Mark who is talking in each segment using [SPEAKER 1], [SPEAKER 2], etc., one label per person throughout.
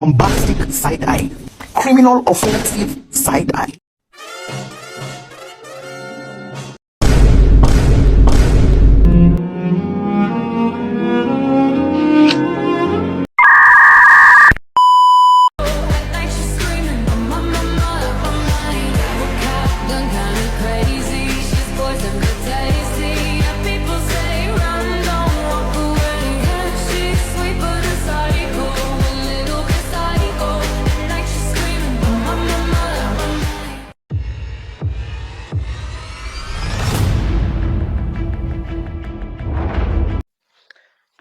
[SPEAKER 1] bombastic side-eye, criminal offensive side-eye.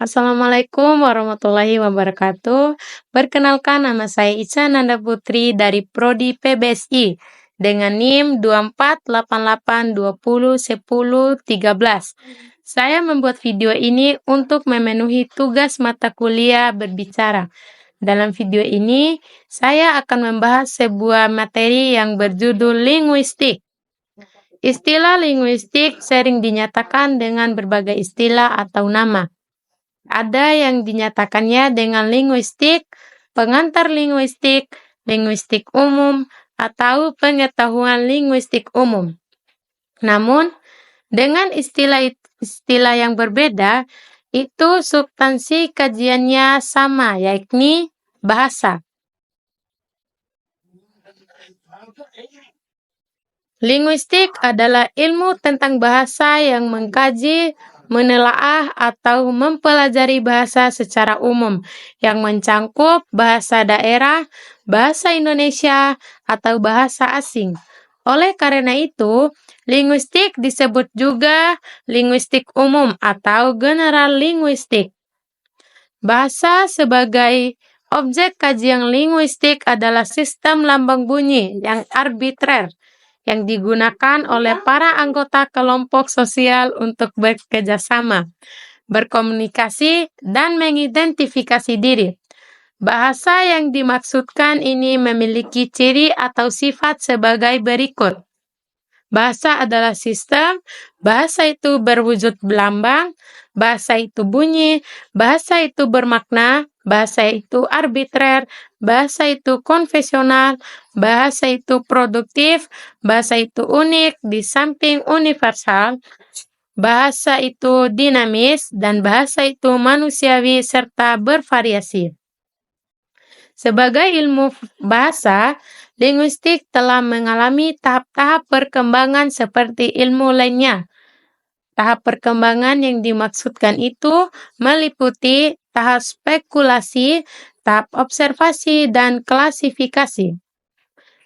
[SPEAKER 2] Assalamualaikum warahmatullahi wabarakatuh. Perkenalkan, nama saya Ica Nanda Putri dari Prodi PBSI dengan NIM 2488201013. Saya membuat video ini untuk memenuhi tugas mata kuliah berbicara. Dalam video ini, saya akan membahas sebuah materi yang berjudul linguistik. Istilah linguistik sering dinyatakan dengan berbagai istilah atau nama. Ada yang dinyatakannya dengan linguistik, pengantar linguistik, linguistik umum, atau pengetahuan linguistik umum. Namun, dengan istilah yang berbeda, itu substansi kajiannya sama, yakni bahasa. Linguistik adalah ilmu tentang bahasa yang mengkaji, menelaah atau mempelajari bahasa secara umum yang mencangkup bahasa daerah, bahasa Indonesia, atau bahasa asing. Oleh karena itu, linguistik disebut juga linguistik umum atau general linguistik. Bahasa sebagai objek kajian linguistik adalah sistem lambang bunyi yang arbitrer yang digunakan oleh para anggota kelompok sosial untuk bekerja sama, berkomunikasi, dan mengidentifikasi diri. Bahasa yang dimaksudkan ini memiliki ciri atau sifat sebagai berikut. Bahasa adalah sistem, bahasa itu berwujud lambang, bahasa itu bunyi, bahasa itu bermakna, bahasa itu arbitrer, bahasa itu konvensional, bahasa itu produktif, bahasa itu unik di samping universal, bahasa itu dinamis, dan bahasa itu manusiawi serta bervariasi. Sebagai ilmu bahasa, linguistik telah mengalami tahap-tahap perkembangan seperti ilmu lainnya. Tahap perkembangan yang dimaksudkan itu meliputi tahap spekulasi, tahap observasi, dan klasifikasi,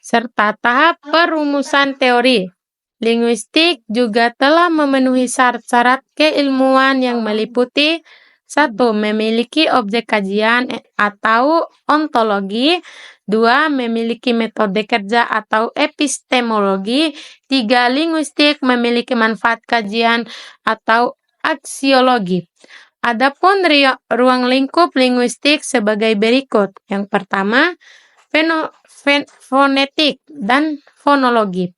[SPEAKER 2] serta tahap perumusan teori. Linguistik juga telah memenuhi syarat-syarat keilmuan yang meliputi 1. Memiliki objek kajian atau ontologi. 2. Memiliki metode kerja atau epistemologi. 3. Linguistik memiliki manfaat kajian atau aksiologi. Adapun ruang lingkup linguistik sebagai berikut. Yang pertama, fonetik dan fonologi.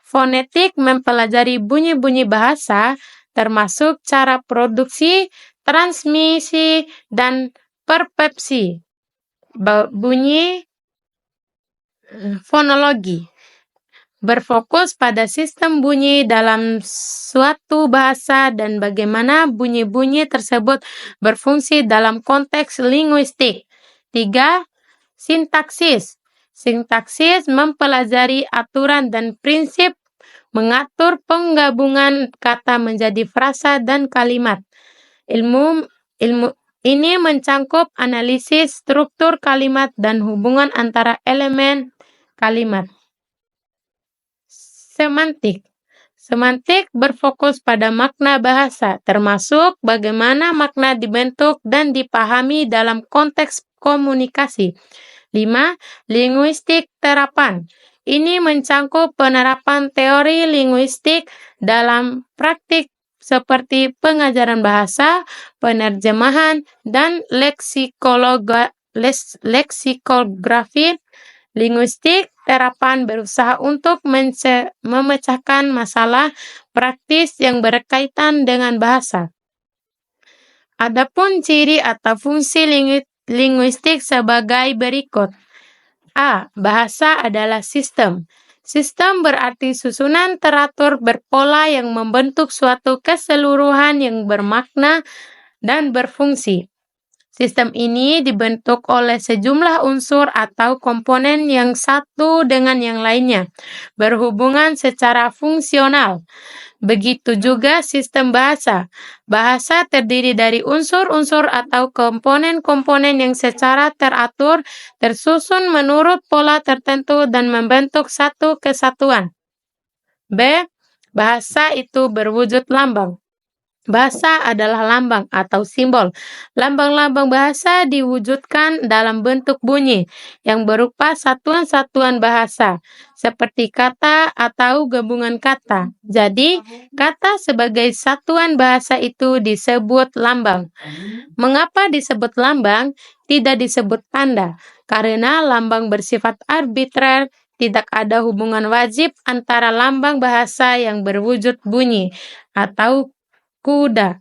[SPEAKER 2] Fonetik mempelajari bunyi-bunyi bahasa, termasuk cara produksi, transmisi, dan persepsi bunyi. Fonologi berfokus pada sistem bunyi dalam suatu bahasa dan bagaimana bunyi-bunyi tersebut berfungsi dalam konteks linguistik. 3. Sintaksis. Sintaksis mempelajari aturan dan prinsip mengatur penggabungan kata menjadi frasa dan kalimat. Ilmu ini mencangkup analisis struktur kalimat dan hubungan antara elemen kalimat. Semantik. Semantik berfokus pada makna bahasa, termasuk bagaimana makna dibentuk dan dipahami dalam konteks komunikasi. 5. Linguistik terapan. Ini mencangkup penerapan teori linguistik dalam praktik seperti pengajaran bahasa, penerjemahan, dan leksikografi. Linguistik terapan berusaha untuk memecahkan masalah praktis yang berkaitan dengan bahasa. Adapun ciri atau fungsi linguistik sebagai berikut. A. Bahasa adalah sistem. Sistem berarti susunan teratur berpola yang membentuk suatu keseluruhan yang bermakna dan berfungsi. Sistem ini dibentuk oleh sejumlah unsur atau komponen yang satu dengan yang lainnya, berhubungan secara fungsional. Begitu juga sistem bahasa. Bahasa terdiri dari unsur-unsur atau komponen-komponen yang secara teratur, tersusun menurut pola tertentu dan membentuk satu kesatuan. B. Bahasa itu berwujud lambang. Bahasa adalah lambang atau simbol. Lambang-lambang bahasa diwujudkan dalam bentuk bunyi yang berupa satuan-satuan bahasa, seperti kata atau gabungan kata. Jadi, kata sebagai satuan bahasa itu disebut lambang. Mengapa disebut lambang? Tidak disebut tanda, karena lambang bersifat arbitrer. Tidak ada hubungan wajib antara lambang bahasa yang berwujud bunyi atau kuda.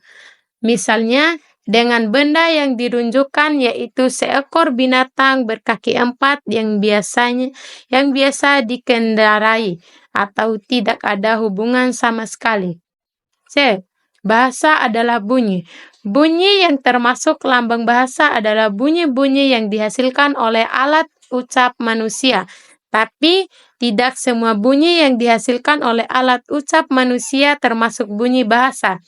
[SPEAKER 2] Misalnya, dengan benda yang dirunjukkan yaitu seekor binatang berkaki 4 yang biasa dikendarai atau tidak ada hubungan sama sekali. C. Bahasa adalah bunyi. Bunyi yang termasuk lambang bahasa adalah bunyi-bunyi yang dihasilkan oleh alat ucap manusia. Tapi tidak semua bunyi yang dihasilkan oleh alat ucap manusia termasuk bunyi bahasa.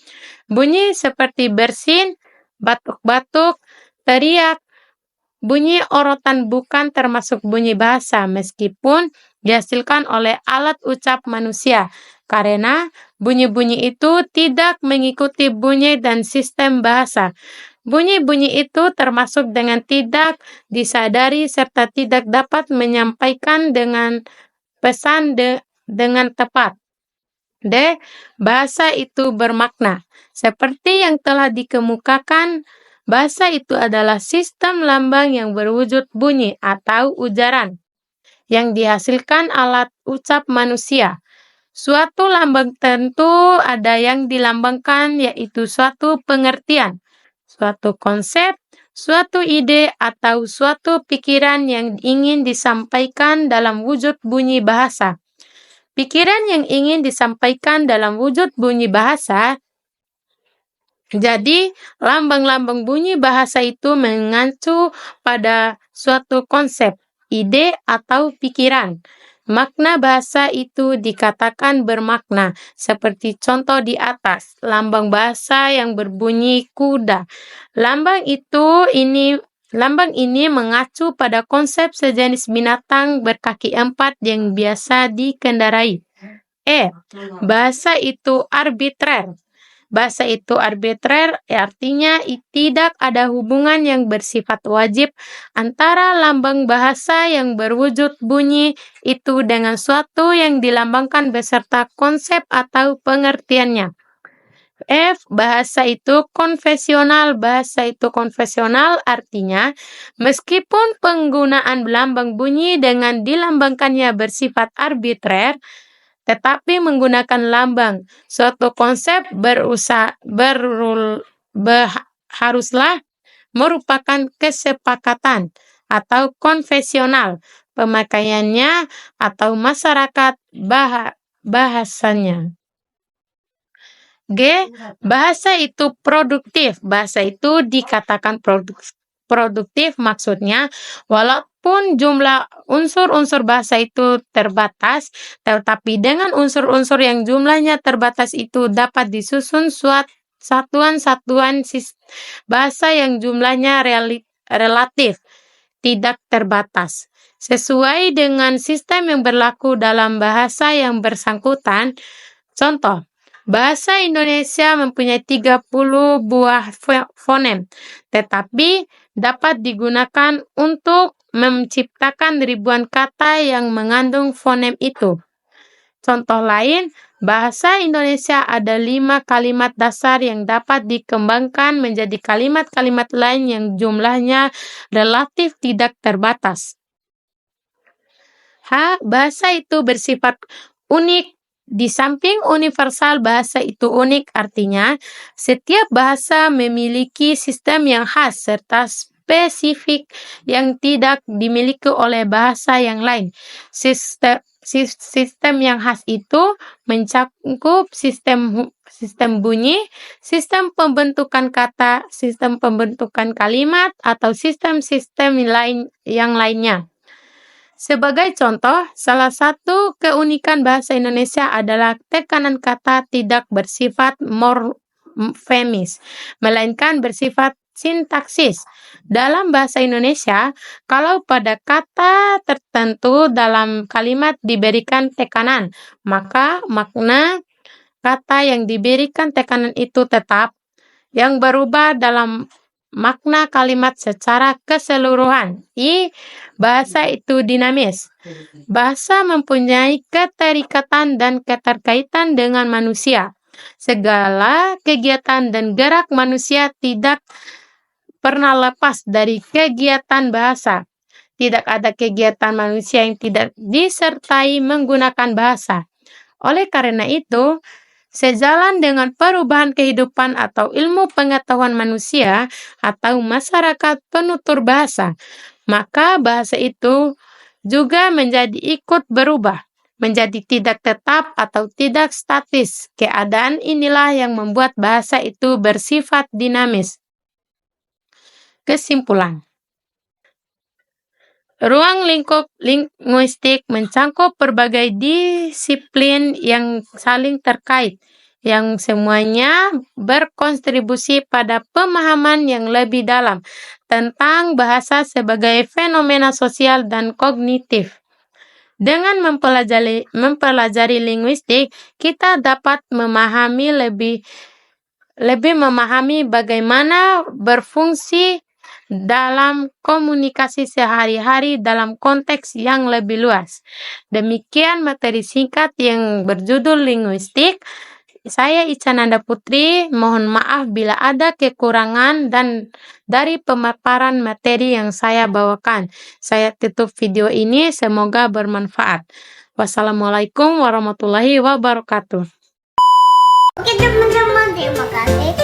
[SPEAKER 2] Bunyi seperti bersin, batuk-batuk, teriak, bunyi orotan bukan termasuk bunyi bahasa meskipun dihasilkan oleh alat ucap manusia, karena bunyi-bunyi itu tidak mengikuti bunyi dan sistem bahasa. Bunyi-bunyi itu termasuk dengan tidak disadari serta tidak dapat menyampaikan dengan pesan dengan tepat. D. Bahasa itu bermakna. Seperti yang telah dikemukakan, bahasa itu adalah sistem lambang yang berwujud bunyi atau ujaran yang dihasilkan alat ucap manusia. Suatu lambang tentu ada yang dilambangkan, yaitu suatu pengertian, suatu konsep, suatu ide, atau suatu pikiran yang ingin disampaikan dalam wujud bunyi bahasa. Pikiran yang ingin disampaikan dalam wujud bunyi bahasa. Jadi, lambang-lambang bunyi bahasa itu mengacu pada suatu konsep, ide, atau pikiran. Makna bahasa itu dikatakan bermakna, seperti contoh di atas, lambang bahasa yang berbunyi kuda. Lambang ini mengacu pada konsep sejenis binatang berkaki 4 yang biasa dikendarai. E. Bahasa itu arbitrer. Bahasa itu arbitrer artinya tidak ada hubungan yang bersifat wajib antara lambang bahasa yang berwujud bunyi itu dengan suatu yang dilambangkan beserta konsep atau pengertiannya. F. Bahasa itu konvensional. Bahasa itu konvensional artinya meskipun penggunaan lambang bunyi dengan dilambangkannya bersifat arbitrer, tetapi menggunakan lambang suatu konsep haruslah merupakan kesepakatan atau konvensional pemakaiannya atau masyarakat bahasanya. G. Bahasa itu produktif. Bahasa itu dikatakan produktif maksudnya walaupun jumlah unsur-unsur bahasa itu terbatas, tetapi dengan unsur-unsur yang jumlahnya terbatas itu dapat disusun satuan-satuan bahasa yang jumlahnya relatif, tidak terbatas. Sesuai dengan sistem yang berlaku dalam bahasa yang bersangkutan. Contoh, bahasa Indonesia mempunyai 30 buah fonem, tetapi dapat digunakan untuk menciptakan ribuan kata yang mengandung fonem itu. Contoh lain, bahasa Indonesia ada 5 kalimat dasar yang dapat dikembangkan menjadi kalimat-kalimat lain yang jumlahnya relatif tidak terbatas. H. Bahasa itu bersifat unik. Di samping universal, bahasa itu unik artinya setiap bahasa memiliki sistem yang khas serta spesifik yang tidak dimiliki oleh bahasa yang lain. Sistem yang khas itu mencakup sistem bunyi, sistem pembentukan kata, sistem pembentukan kalimat, atau sistem-sistem yang lainnya. Sebagai contoh, salah satu keunikan bahasa Indonesia adalah tekanan kata tidak bersifat morfemis, melainkan bersifat sintaksis. Dalam bahasa Indonesia, kalau pada kata tertentu dalam kalimat diberikan tekanan, maka makna kata yang diberikan tekanan itu tetap, yang berubah dalam makna kalimat secara keseluruhan. Bahasa itu dinamis. Bahasa mempunyai keterikatan dan keterkaitan dengan manusia. Segala kegiatan dan gerak manusia tidak pernah lepas dari kegiatan bahasa. Tidak ada kegiatan manusia yang tidak disertai menggunakan bahasa. Oleh karena itu, sejalan dengan perubahan kehidupan atau ilmu pengetahuan manusia atau masyarakat penutur bahasa, maka bahasa itu juga menjadi ikut berubah, menjadi tidak tetap atau tidak statis. Keadaan inilah yang membuat bahasa itu bersifat dinamis. Kesimpulan. Ruang lingkup linguistik mencakup berbagai disiplin yang saling terkait, yang semuanya berkontribusi pada pemahaman yang lebih dalam tentang bahasa sebagai fenomena sosial dan kognitif. Dengan mempelajari linguistik, kita dapat lebih memahami bagaimana berfungsi dalam komunikasi sehari-hari dalam konteks yang lebih luas. Demikian materi singkat yang berjudul linguistik. Saya Ica Nanda Putri, mohon maaf bila ada kekurangan dan dari pemaparan materi yang saya bawakan. Saya tutup video ini, semoga bermanfaat. Wassalamualaikum warahmatullahi wabarakatuh.
[SPEAKER 3] Oke teman-teman, terima kasih